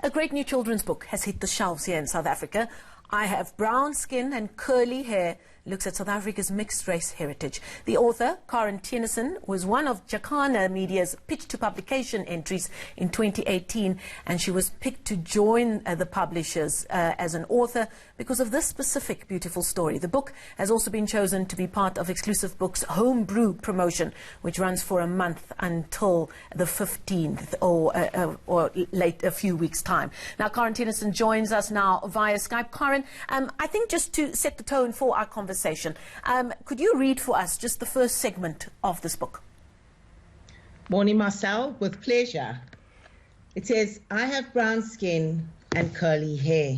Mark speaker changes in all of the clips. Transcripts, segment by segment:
Speaker 1: A great new children's book has hit the shelves here in South Africa. I Have Brown Skin and Curly Hair looks at South Africa's mixed race heritage. The author, Theunissen, was one of Jacana Media's pitch to publication entries in 2018, and she was picked to join the publishers as an author because of this specific beautiful story. The book has also been chosen to be part of Exclusive Books' homebrew promotion, which runs for a month until the 15th or late a few weeks' time. Now, Theunissen joins us now via Skype. Karen, I think just to set the tone for our conversation, could you read for us just the first segment of this book?
Speaker 2: Morning, Marcel, with pleasure. It says, I have brown skin and curly hair.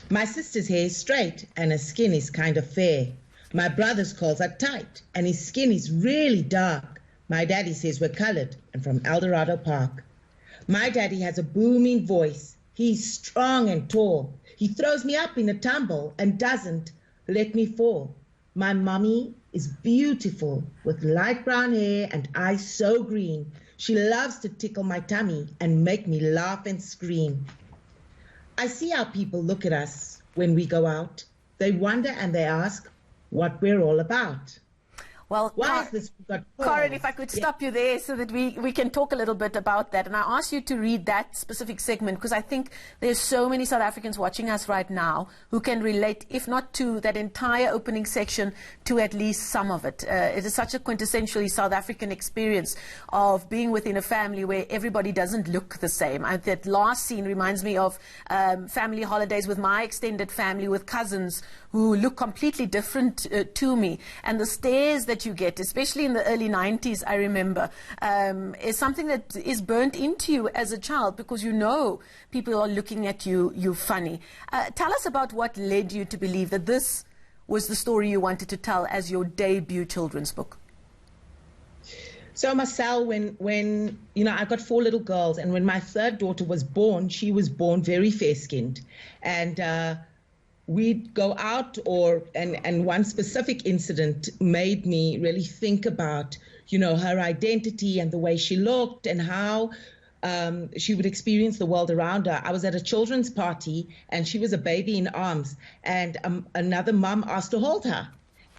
Speaker 2: My sister's hair is straight and her skin is kind of fair. My brother's curls are tight and his skin is really dark. My daddy says we're colored and from Eldorado Park. My daddy has a booming voice. He's strong and tall. He throws me up in a tumble and doesn't let me fall. My mommy is beautiful with light brown hair and eyes so green. She loves to tickle my tummy and make me laugh and scream. I see how people look at us when we go out. They wonder and they ask what we're all about.
Speaker 1: Well,
Speaker 2: why is this
Speaker 1: Karen, if I could stop you there so that we can talk a little bit about that. And I ask you to read that specific segment because I think there's so many South Africans watching us right now who can relate, if not to that entire opening section, to at least some of it. It is such a quintessentially South African experience of being within a family where everybody doesn't look the same. That last scene reminds me of family holidays with my extended family, with cousins who look completely different to me. And the stares that you get, especially in the early 90s, I remember, is something that is burnt into you as a child because you know people are looking at you funny. Tell us about what led you to believe that this was the story you wanted to tell as your debut children's book.
Speaker 2: So Marcel, when I've got 4 little girls, and when my third daughter was born, she was born very fair-skinned, and we'd go out and one specific incident made me really think about, her identity and the way she looked and how she would experience the world around her. I was at a children's party and she was a baby in arms, and another mum asked to hold her.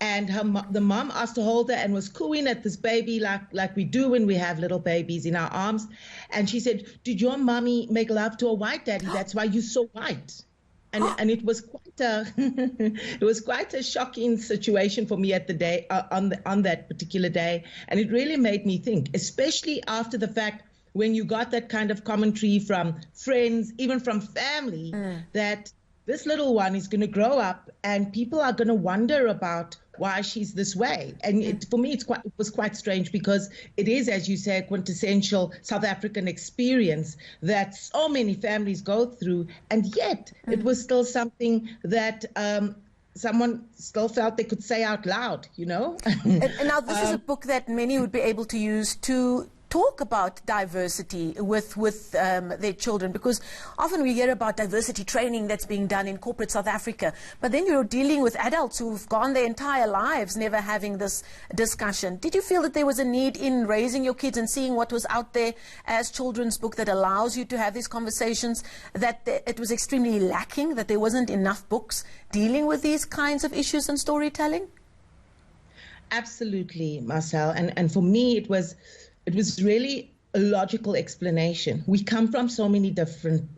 Speaker 2: And the mom asked to hold her and was cooing at this baby like we do when we have little babies in our arms. And she said, "Did your mommy make love to a white daddy? That's why you're so white." And it was quite a shocking situation for me at the day on that particular day, and it really made me think, especially after the fact when you got that kind of commentary from friends, even from family, that this little one is going to grow up and people are going to wonder about why she's this way. And for me, it was quite strange because it is, as you say, a quintessential South African experience that so many families go through. And yet it was still something that someone still felt they could say out loud,
Speaker 1: And now this is a book that many would be able to use to talk about diversity with their children, because often we hear about diversity training that's being done in corporate South Africa, but then you're dealing with adults who've gone their entire lives never having this discussion. Did you feel that there was a need in raising your kids and seeing what was out there as children's book that allows you to have these conversations, that it was extremely lacking, that there wasn't enough books dealing with these kinds of issues and storytelling?
Speaker 2: Absolutely, Marcel. And for me, it was really a logical explanation. We come from so many different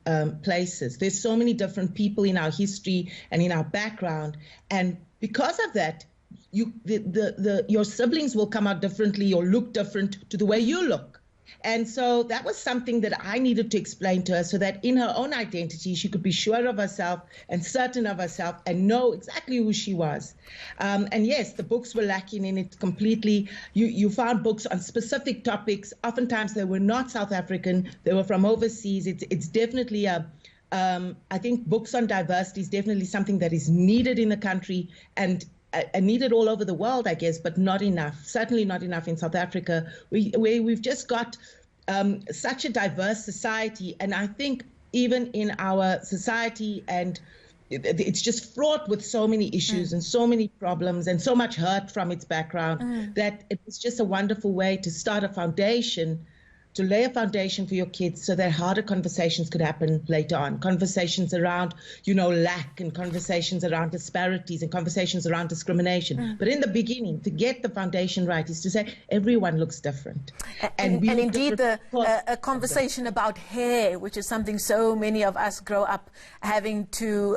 Speaker 2: places. There's so many different people in our history and in our background. And because of that, your siblings will come out differently or look different to the way you look. And so that was something that I needed to explain to her so that in her own identity, she could be sure of herself and certain of herself and know exactly who she was. And yes, the books were lacking in it completely. You found books on specific topics. Oftentimes they were not South African. They were from overseas. It's definitely I think books on diversity is definitely something that is needed in the country and needed all over the world, I guess, but not enough. Certainly not enough in South Africa. We've just got such a diverse society, and I think even in our society, and it's just fraught with so many issues and so many problems and so much hurt from its background that it was just a wonderful way to start a foundation to lay a foundation for your kids so that harder conversations could happen later on. Conversations around, lack, and conversations around disparities, and conversations around discrimination. But in the beginning, to get the foundation right is to say everyone looks different.
Speaker 1: And indeed, a conversation about hair, which is something so many of us grow up having to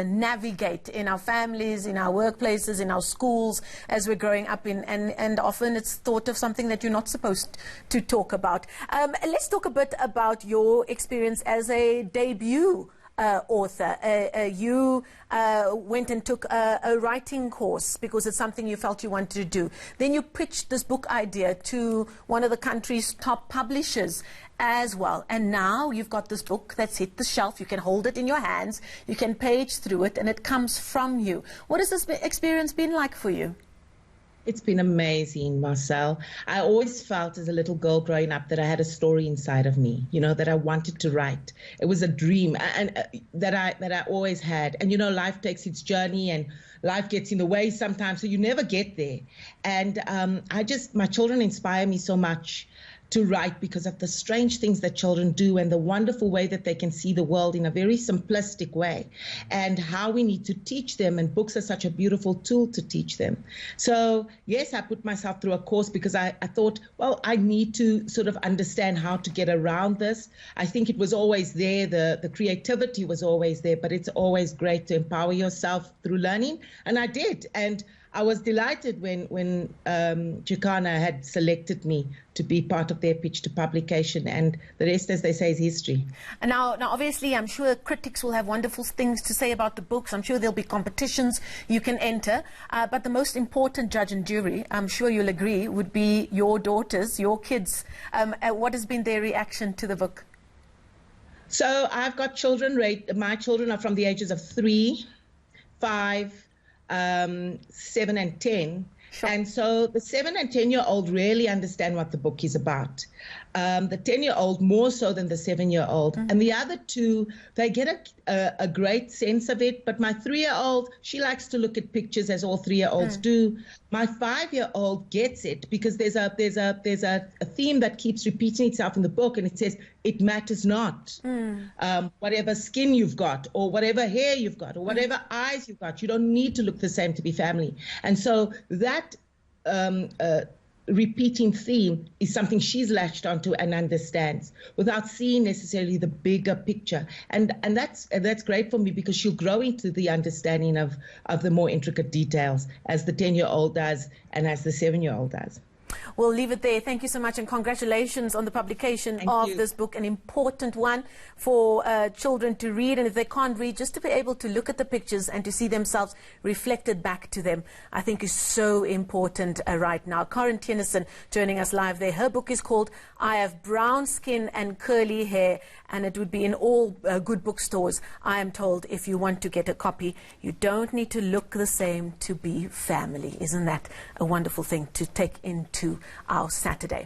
Speaker 1: navigate in our families, in our workplaces, in our schools, as we're growing up in, and often it's thought of something that you're not supposed to talk about. Let's talk a bit about your experience as a debut author. You went and took a writing course because it's something you felt you wanted to do. Then you pitched this book idea to one of the country's top publishers as well. And now you've got this book that's hit the shelf. You can hold it in your hands. You can page through it, and it comes from you. What has this experience been like for you?
Speaker 2: It's been amazing, Marcel. I always felt as a little girl growing up that I had a story inside of me, that I wanted to write. It was a dream and that I always had. And, life takes its journey and life gets in the way sometimes, so you never get there. And my children inspire me so much to write because of the strange things that children do and the wonderful way that they can see the world in a very simplistic way, and how we need to teach them, and books are such a beautiful tool to teach them. So yes, I put myself through a course because I thought, well, I need to sort of understand how to get around this. I think it was always there, the creativity was always there, but it's always great to empower yourself through learning, and I did. And I was delighted when Jacana had selected me to be part of their pitch to publication, and the rest, as they say, is history.
Speaker 1: And now, obviously, I'm sure critics will have wonderful things to say about the books. I'm sure there'll be competitions you can enter. But the most important judge and jury, I'm sure you'll agree, would be your daughters, your kids. What has been their reaction to the book?
Speaker 2: So I've got children. My children are from the ages of 3, 5, 7 and 10. Sure. And so the 7 and 10-year-old really understand what the book is about. The 10-year-old more so than the 7-year-old. And the other two, they get a great sense of it. But my 3-year-old, she likes to look at pictures, as all 3-year-olds do. My 5-year-old gets it because there's a theme that keeps repeating itself in the book, and it says it matters not. Whatever skin you've got, or whatever hair you've got, or whatever eyes you've got, you don't need to look the same to be family. And so that repeating theme is something she's latched onto and understands without seeing necessarily the bigger picture. And that's great for me because she'll grow into the understanding of the more intricate details as the 10-year-old does and as the 7-year-old does.
Speaker 1: We'll leave it there. Thank you so much, and congratulations on the publication of this book, an important one for children to read, and if they can't read, just to be able to look at the pictures and to see themselves reflected back to them, I think is so important right now. Theunissen joining us live there. Her book is called I Have Brown Skin and Curly Hair, and it would be in all good bookstores, I am told, if you want to get a copy. You don't need to look the same to be family. Isn't that a wonderful thing to take into our Saturday?